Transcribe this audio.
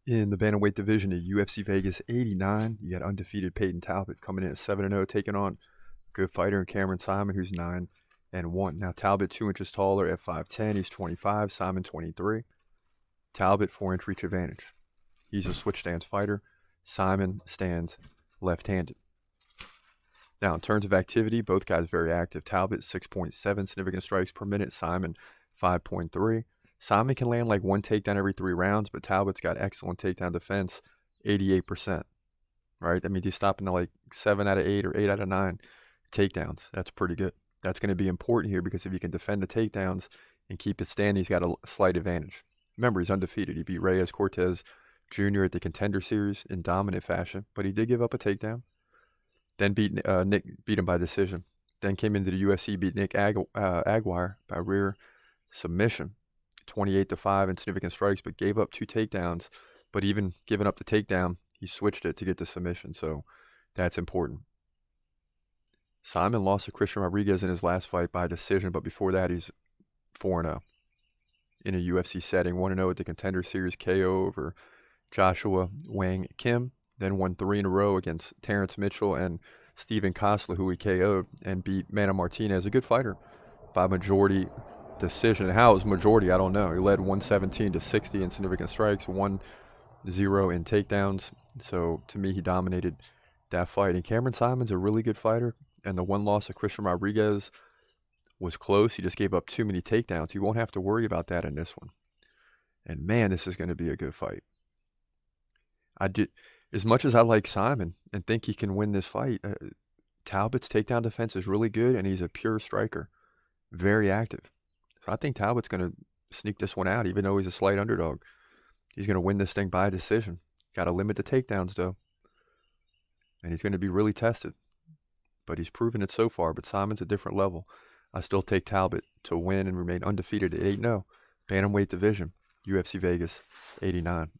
In the bantamweight division at UFC Vegas 89, you got undefeated Payton Talbott coming in at 7-0, taking on good fighter Cameron Saaiman, who's 9-1. Now Talbott 2 inches taller at 5'10", he's 25, Saaiman 23. Talbott 4-inch reach advantage. He's a switch stance fighter. Saaiman stands left-handed. Now in terms of activity, both guys very active. Talbott 6.7 significant strikes per minute, Saaiman 5.3. Saaiman can land like one takedown every 3 rounds, but Talbott's got excellent takedown defense, 88%. Right? That means he's stopping to like 7 out of 8 or 8 out of 9 takedowns. That's pretty good. That's going to be important here because if he can defend the takedowns and keep it standing, he's got a slight advantage. Remember, he's undefeated. He beat Reyes Cortez Jr. at the Contender Series in dominant fashion, but he did give up a takedown. Then beat him by decision. Then came into the UFC, beat Nick Aguirre by rear submission, 28-5 in significant strikes, but gave up 2 takedowns. But even giving up the takedown, he switched it to get the submission, so that's important. Saaiman lost to Christian Rodriguez in his last fight by decision, but before that, he's 4-0 in a UFC setting. 1-0 at the Contender Series KO over Joshua Wang Kim. Then won 3 in a row against Terrence Mitchell and Steven Kostler, who he KO'd, and beat Manny Martinez, a good fighter, by majority decision. And how it was majority, I don't know. He led 117-60 in significant strikes, 1-0 in takedowns. So to me, he dominated that fight. And Cameron Saaiman's a really good fighter. And the one loss of Christian Rodriguez was close. He just gave up too many takedowns. You won't have to worry about that in this one. And man, this is going to be a good fight. As much as I like Saaiman and think he can win this fight, Talbott's takedown defense is really good, and he's a pure striker, very active. So I think Talbott's going to sneak this one out, even though he's a slight underdog. He's going to win this thing by decision. Got to limit the takedowns, though. And he's going to be really tested. But he's proven it so far, but Saaiman's a different level. I still take Talbott to win and remain undefeated at 8-0. Bantamweight division, UFC Vegas 89.